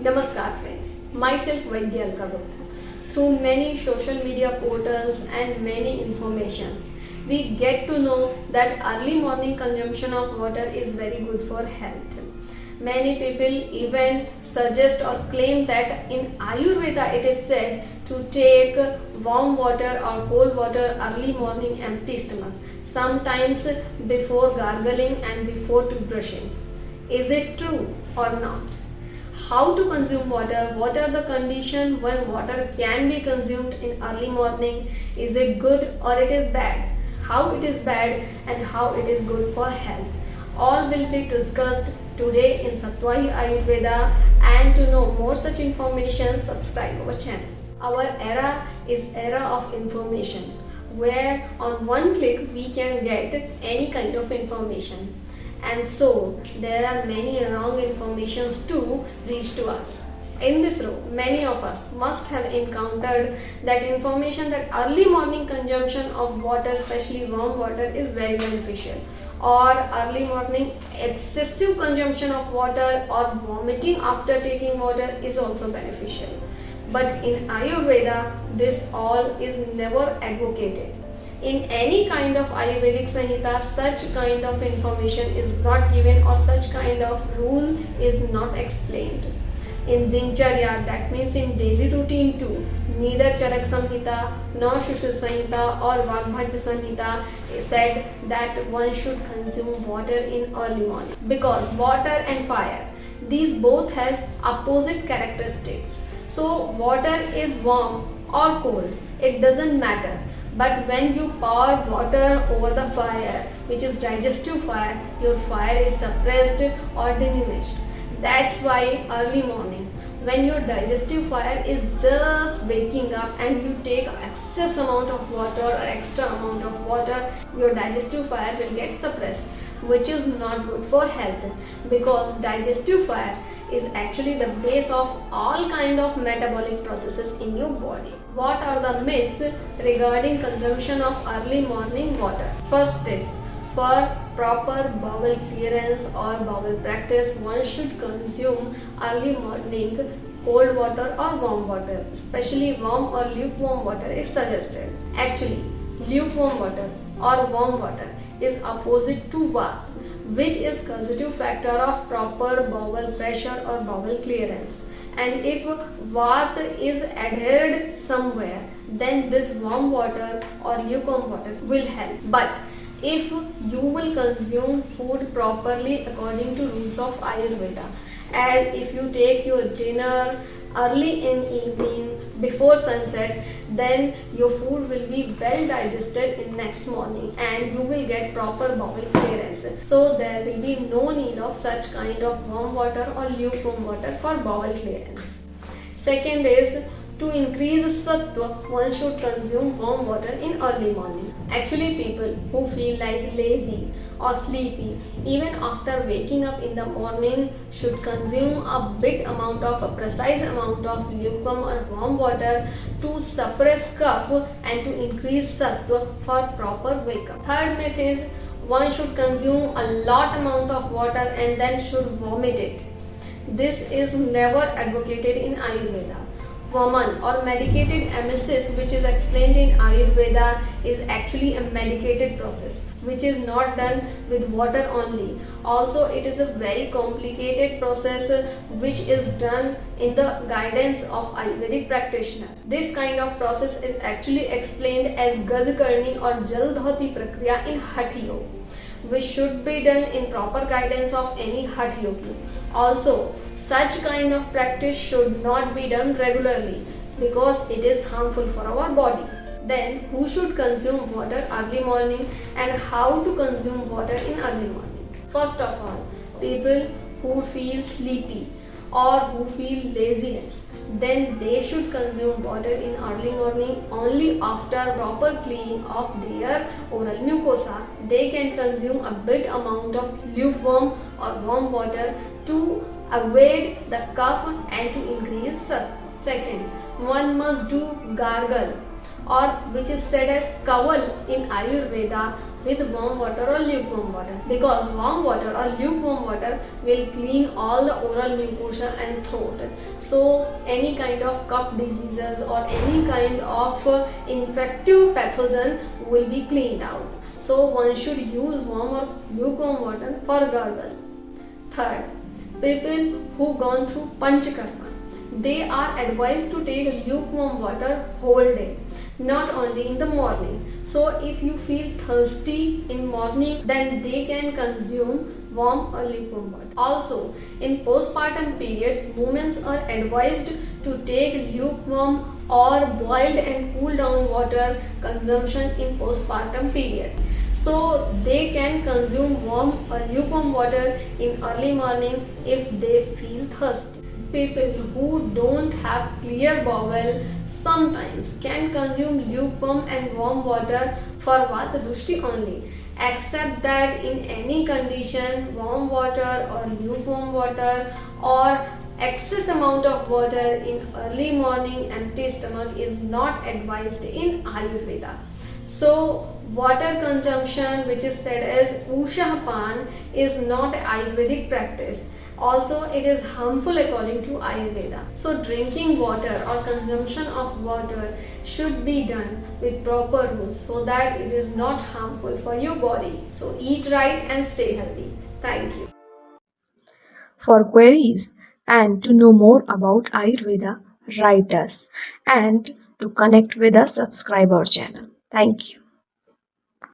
Namaskar friends, myself Vaidya Alka Gupta. Through many social media portals and many informations, we get to know that early morning consumption of water is very good for health. Many people even suggest or claim that in Ayurveda it is said to take warm water or cold water early morning empty stomach, sometimes before gargling and before toothbrushing. Is it true or not? How to consume water? What are the conditions when water can be consumed in early morning? Is it good or it is bad? How it is bad and how it is good for health? All will be discussed today in Sattvahi Ayurveda, and to know more such information, subscribe our channel. Our era is era of information, where on one click we can get any kind of information. And so there are many wrong informations too reach to us. In this row, many of us must have encountered that information that early morning consumption of water, especially warm water, is very beneficial, or early morning excessive consumption of water or vomiting after taking water is also beneficial. But in Ayurveda, this all is never advocated. In any kind of Ayurvedic Sanhita, such kind of information is not given or such kind of rule is not explained. In Dincharya, that means in daily routine too, neither Charak Samhita nor Shushil Samhita or Vagbhadra Samhita said that one should consume water in early morning. Because water and fire, these both has opposite characteristics. So water is warm or cold, it doesn't matter. But when you pour water over the fire, which is digestive fire, your fire is suppressed or diminished. That's why early morning, when your digestive fire is just waking up and you take excess amount of water or extra amount of water, your digestive fire will get suppressed, which is not good for health, because digestive fire is actually the base of all kind of metabolic processes in your body. What are the myths regarding consumption of early morning water? First is, for proper bowel clearance or bowel practice, one should consume early morning cold water or warm water. Especially warm or lukewarm water is suggested. Actually, lukewarm water or warm water is opposite to Vata, which is constitutive factor of proper bowel pressure or bowel clearance. And if Vata is adhered somewhere, then this warm water or lukewarm water will help. But if you will consume food properly according to rules of Ayurveda, as if you take your dinner early in evening before sunset, then your food will be well digested in next morning and you will get proper bowel clearance. So there will be no need of such kind of warm water or lukewarm water for bowel clearance. Second is, to increase sattva, one should consume warm water in early morning. Actually, people who feel like lazy or sleepy even after waking up in the morning should consume a precise amount of lukewarm or warm water to suppress cough and to increase sattva for proper wake up. Third myth is, one should consume a lot amount of water and then should vomit it. This is never advocated in Ayurveda. Woman or medicated emesis, which is explained in Ayurveda, is actually a medicated process which is not done with water only. Also, it is a very complicated process which is done in the guidance of Ayurvedic practitioner. This kind of process is actually explained as Gajkarni or Jaldhoti Prakriya in Hatha Yoga, which should be done in proper guidance of any Hatha Yogi. Also, such kind of practice should not be done regularly because it is harmful for our body. Then, who should consume water early morning and how to consume water in early morning? First of all, people who feel sleepy or who feel laziness, then they should consume water in early morning only after proper cleaning of their oral mucosa. They can consume a bit amount of lukewarm or warm water to avoid the cough and to increase sattva. Second, one must do gargle, or which is said as kaval in Ayurveda, with warm water or lukewarm water, because warm water or lukewarm water will clean all the oral mucosa and throat. So any kind of cough diseases or any kind of infective pathogen will be cleaned out. So one should use warm or lukewarm water for gargle. Third, people who gone through Panchakarma, they are advised to take lukewarm water whole day, not only in the morning. So if you feel thirsty in morning, then they can consume warm or lukewarm water. Also, in postpartum periods, women are advised to take lukewarm or boiled and cool down water consumption in postpartum period. So they can consume warm or lukewarm water in early morning if they feel thirsty. People who don't have clear bowel sometimes can consume lukewarm and warm water for Vata Dushti only, except that in any condition warm water or lukewarm water or excess amount of water in early morning empty stomach is not advised in Ayurveda. So water consumption, which is said as Ushapan, is not Ayurvedic practice. Also, it is harmful according to Ayurveda. So drinking water or consumption of water should be done with proper rules so that it is not harmful for your body. So eat right and stay healthy. Thank you. For queries and to know more about Ayurveda, write us and to connect with us, subscribe our channel. Thank you.